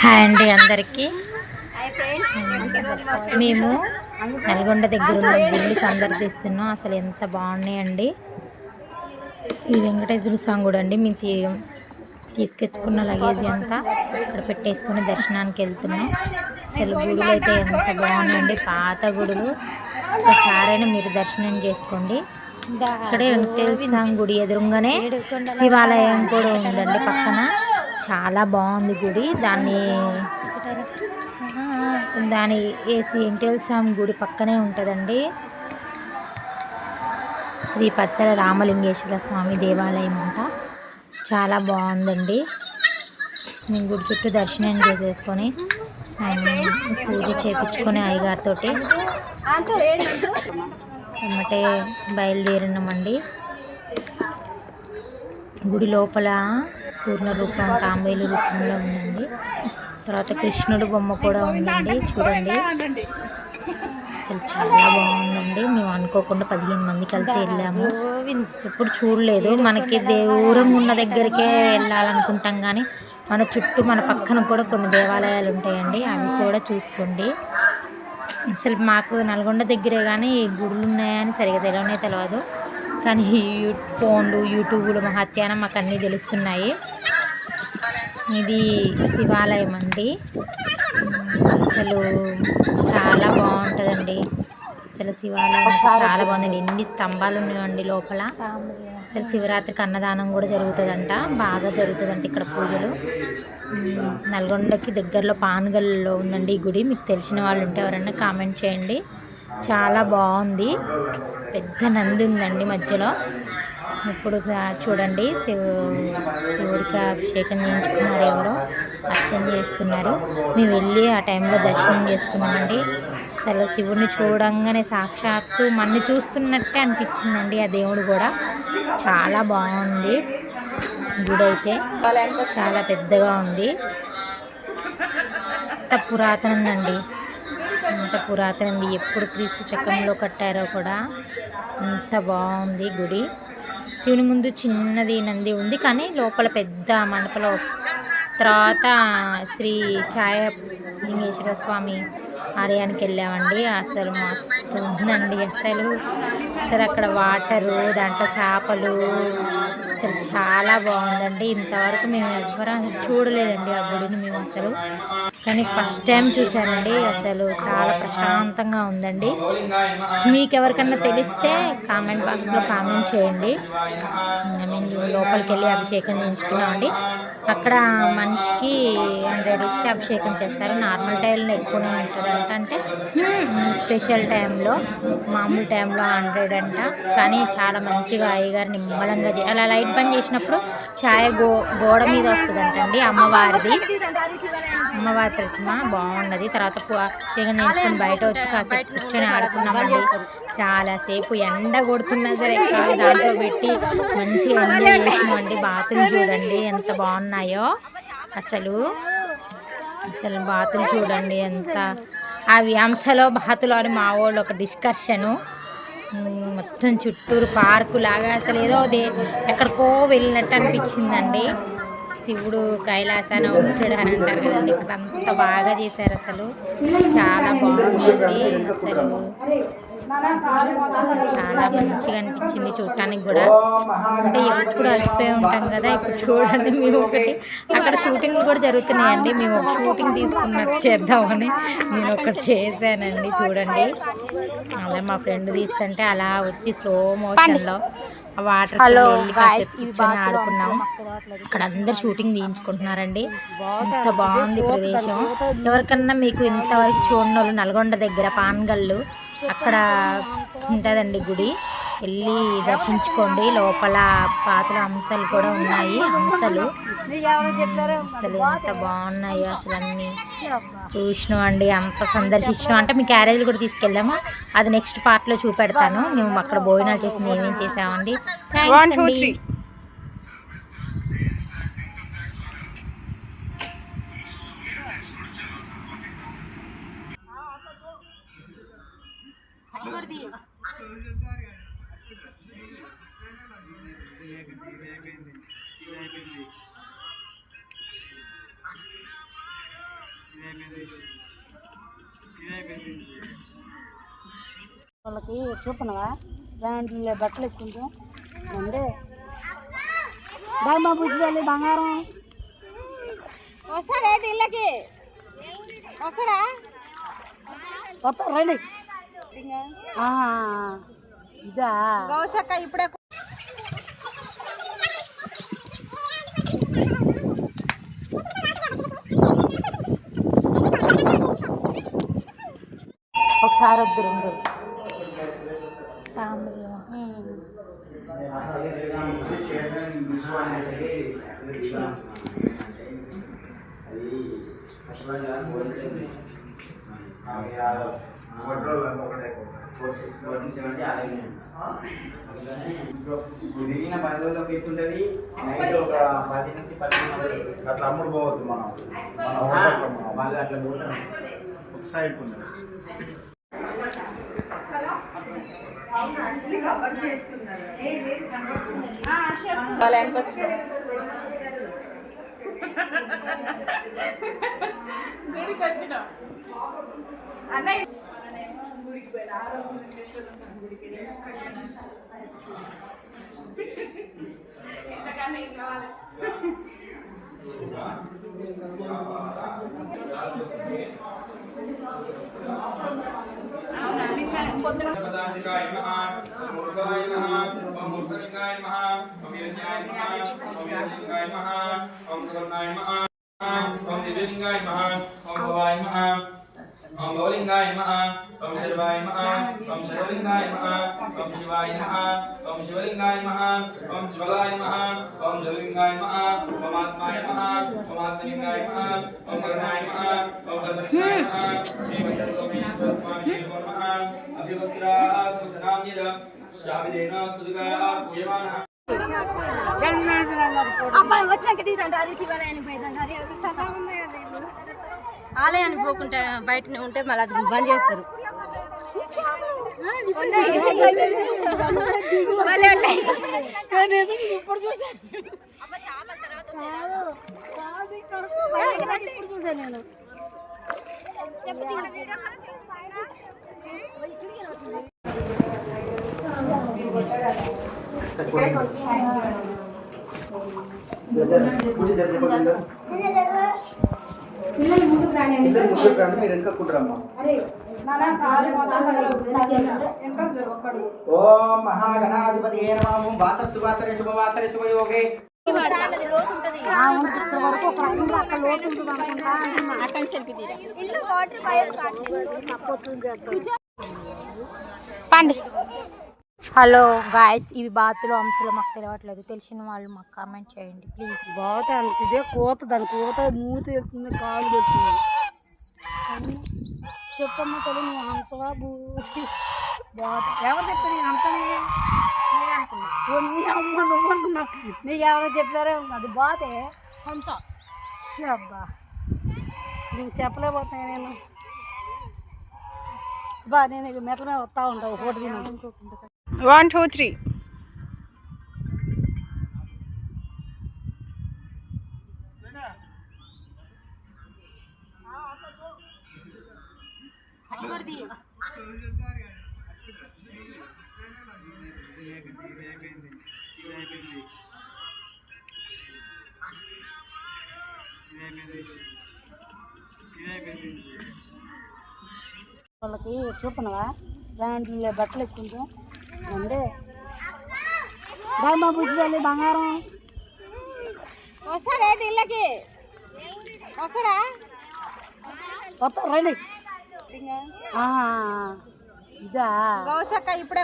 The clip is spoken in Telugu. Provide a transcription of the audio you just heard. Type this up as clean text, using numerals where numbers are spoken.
హాయ్ అండి అందరికీ. మేము నల్గొండ దగ్గర ఉన్న గుళ్ళు సందర్శిస్తున్నాం. అసలు ఎంత బాగున్నాయండి. ఈ వెంకటేశ్వర స్వామి కూడా అండి. మేము తీసుకొచ్చుకున్న లగేజ్ అంతా ఇక్కడ పెట్టేసుకుని దర్శనానికి వెళ్తున్నాం. అసలు గుడులు అయితే ఎంత బాగున్నాయండి. పాత గుడులు. ఒకసారైనా మీరు దర్శనం చేసుకోండి. ఇక్కడే వెంకటేశ్వర స్వామి గుడి ఎదురుగానే శివాలయం కూడా ఉందండి పక్కన. చాలా బాగుంది గుడి. దాని వెంకటేశ్వర స్వామి గుడి పక్కనే ఉంటుందండి. శ్రీ పచ్చల రామలింగేశ్వర స్వామి దేవాలయం అంట. చాలా బాగుందండి. నేను గుడి చుట్టూ దర్శనం చేసేసుకొని పూజ చేయించుకొని అయ్యగారితో వెంబటే బయలుదేరినామండి. గుడి లోపల పూర్ణ రూపం తాంబేలు రూపంలో ఉందండి. తర్వాత కృష్ణుడు బొమ్మ కూడా ఉందండి. చూడండి, అసలు చాలా బాగుందండి. మేము అనుకోకుండా 15 మంది కలిసి వెళ్ళాము. ఎప్పుడు చూడలేదు. మనకి దూరంగా ఉన్న దగ్గరికే వెళ్ళాలనుకుంటాం, కానీ మన చుట్టూ మన పక్కన కూడా కొన్ని దేవాలయాలు ఉంటాయండి. అవి కూడా చూసుకోండి. అసలు మాకు నల్గొండ దగ్గరే కానీ గుడులు ఉన్నాయని సరిగా తెలియదు. కానీ ఫోన్లు యూట్యూబ్లు మహత్యానం మాకు అన్నీ తెలుస్తున్నాయి. ఇది శివాలయం అండి. అసలు చాలా బాగుంటుందండి. అసలు శివాలయం చాలా బాగుందండి. ఎన్ని స్తంభాలు ఉన్నాయండి లోపల. అసలు శివరాత్రికి అన్నదానం కూడా జరుగుతుందంట. బాగా జరుగుతుందంట ఇక్కడ పూజలు. నల్గొండకి దగ్గరలో పానగల్లో ఉందండి ఈ గుడి. మీకు తెలిసిన వాళ్ళు ఉంటే ఎవరన్నా కామెంట్ చేయండి. చాలా బాగుంది. పెద్ద నంది ఉందండి మధ్యలో. ఇప్పుడు చూడండి, శివుడికి అభిషేకం చేయించుకున్నారు. ఎవరో అర్చన చేస్తున్నారు. మేము వెళ్ళి ఆ టైంలో దర్శనం చేసుకున్నామండి. అసలు శివుడిని చూడంగానే సాక్షాత్తు మనని చూస్తున్నట్టే అనిపించిందండి. ఆ దేవుడు కూడా చాలా బాగుంది. గుడి అయితే చాలా పెద్దగా ఉంది. అంత పురాతనండి. అంత పురాతనంది. ఎప్పుడు క్రీస్తు శకంలో కట్టారో కూడా. అంత బాగుంది గుడి. శివుని ముందు చిన్నది నంది ఉంది, కానీ లోపల పెద్ద మండపంలో. తర్వాత శ్రీ ఛాయాలింగేశ్వర స్వామి ఆలయానికి వెళ్ళామండి. అసలు మస్తు ఉందండి. అసలు అక్కడ వాటరు, దాంట్లో చేపలు, అసలు చాలా బాగుందండి. ఇంతవరకు మేము ఎవ్వరం చూడలేదండి ఆ గుడిని మేము అసలు. కానీ ఫస్ట్ టైం చూశానండి. అసలు చాలా ప్రశాంతంగా ఉందండి. మీకు ఎవరికన్నా తెలిస్తే కామెంట్ బాక్స్లో కామెంట్ చేయండి. మేము లోపలికి వెళ్ళి అభిషేకం చేయించుకున్నామండి. అక్కడ మనిషికి 100 ఇస్తే అభిషేకం చేస్తారు. నార్మల్ టైంలో ఎక్కువనే ఉంటుందంట. అంటే స్పెషల్ టైంలో, మామూలు టైంలో 100 అంట. కానీ చాలా మంచిగా అయ్యగారు నిమ్మలంగా అలా లైట్ బంద్ చేసినప్పుడు ఛాయ గోడ మీద వస్తుందంటండి. అమ్మవారి ప్రతిమ బాగున్నది. తర్వాత అభిషేకం చేయించుకొని బయట వచ్చి కాసేపు కూర్చొని ఆడుకున్నామండి. చాలాసేపు ఎండ కొడుతున్నా సరే దాంట్లో పెట్టి మంచిగా ఎంజాయ్ చేసినామండి. బాతులు చూడండి ఎంత బాగున్నాయో. అసలు బాతులు చూడండి ఎంత. అవి అంశలో బాతులు అని మా వాళ్ళు ఒక డిస్కషను. మొత్తం చుట్టూరు పార్కు లాగా అసలు ఏదో ఎక్కడికో వెళ్ళినట్టు అనిపించిందండి. శివుడు కైలాసాన ఉంటాడు అని అంటారు కదండి. ఇక్కడ అంత బాగా చేశారు. అసలు చాలా బాగుందండి. అసలు చాలా మంచిగా అనిపించింది చూడటానికి కూడా. అంటే ఎప్పుడు అలసిపోయి ఉంటాం కదా. ఇప్పుడు చూడండి, మేము ఒకటి అక్కడ షూటింగ్లు కూడా జరుగుతున్నాయండి. మేము ఒక షూటింగ్ తీసుకున్నట్టు చేద్దామని నేను ఒకటి చేశానండి. చూడండి, అలా మా ఫ్రెండ్ తీస్తుంటే అలా వచ్చి స్లో మోషన్లో వాటర్ కూర్చొని ఆడుకున్నాం. అక్కడ అందరు షూటింగ్ తీయించుకుంటున్నారండి. ఇంత బాగుంది ప్రదేశం. ఎవరికన్నా మీకు ఇంతవరకు చూడని వాళ్ళు నల్గొండ దగ్గర పాన్గల్లు అక్కడ ఉంటుందండి గుడి. వెళ్ళి దర్శించుకోండి. లోపల పాతల అంశాలు కూడా ఉన్నాయి. అంశాలు అసలు ఎంత బాగున్నాయో. అసలు అన్నీ చూసినాం అండి. అంత సందర్శించినాం. అంటే మీ క్యారేజీలు కూడా తీసుకెళ్ళాము. అది నెక్స్ట్ పార్ట్లో చూపెడతాను. మేము అక్కడ భోజనాలు చేసింది ఏమేమి చేసామండి. థ్యాంక్స్ అండి. వాళ్ళకి చూపనవా దాంట్లో బట్టలు వేసుకుంటాం అంటే బాగా బుజ్జి బంగారం వస్తారా ఇళ్ళకి వస్తారా వస్తారు రండి ఇదా గౌసక్క ఇప్పుడే ఒకసారి వద్దురు తాంబూలం ఉదిగిన 10 రోజులకు ఎక్కుంటది నైట్ ఒక 10 నుంచి 15 అట్లా అమ్ముడు పోవద్దు మనం వాళ్ళు అట్లా పోతాం ఒక సైడ్ ఉంటుంది గుడికి వచ్చిన అన్నయ్య Om Bowlingai Maha, Om Shivai Maha, Om Shivalingai Maha, Om Shivai Maha, Om Shivalingai Maha, Om Shivalai Maha, Om Shivalingai Maha, Om Atmai Maha, Om Atmalingai Maha, Om Karnai Maha, Om Karnalingai Maha, Shri Vacharameshwar Swami Maha, Abhivastra Sudhanamira, Shabidena Sudhika Puyamana. అబ్బాయి వచ్చినాక తీదంటారు శివాలయానికి పోయేదంటారు ఆలయానికి పోకుంటే బయటనే ఉంటే మళ్ళీ అది బంద్ చేస్తారు పిల్లలు ముందుకు రాని మీరు వెనుకకుంటారమ్మా ఓం మహాగణాధిపతి నమః వాతస్సు వాసరే శుభవాసరే శుభయోగే పండి. హలో గాయస్, ఇవి బాతులు అంశాలు మాకు తెలియట్లేదు, తెలిసిన వాళ్ళు మాకు కామెంట్ చేయండి ప్లీజ్. బాగా ఇదే కోత, దాని కోత మూతి వెళ్తుంది, కాలు వెళ్తుంది. చెప్పమ్మా తల్లి, నువ్వు హంసవా బూసి బాత ఎవరు చెప్తారు నీ హంసని? నీ అమ్మ నువ్వు అనుకున్నావు, నీకు ఎవరో చెప్పారే అది బాతే హంస. అబ్బా నీకు చెప్పలేకపోతున్నా నేను. బా నేను మెట్ల మీద వస్తూ ఉంటావు ఫోటో తిన. 1 2 3 వాళ్ళకి చూపనవా దాంట్లో బట్టలు వేసుకుంటాం అంటే బాగా బుజ్జి బంగారం వస్తారా ఇళ్ళకి వస్తారా వస్తారు రండి ఇదా గౌసక్క ఇప్పుడే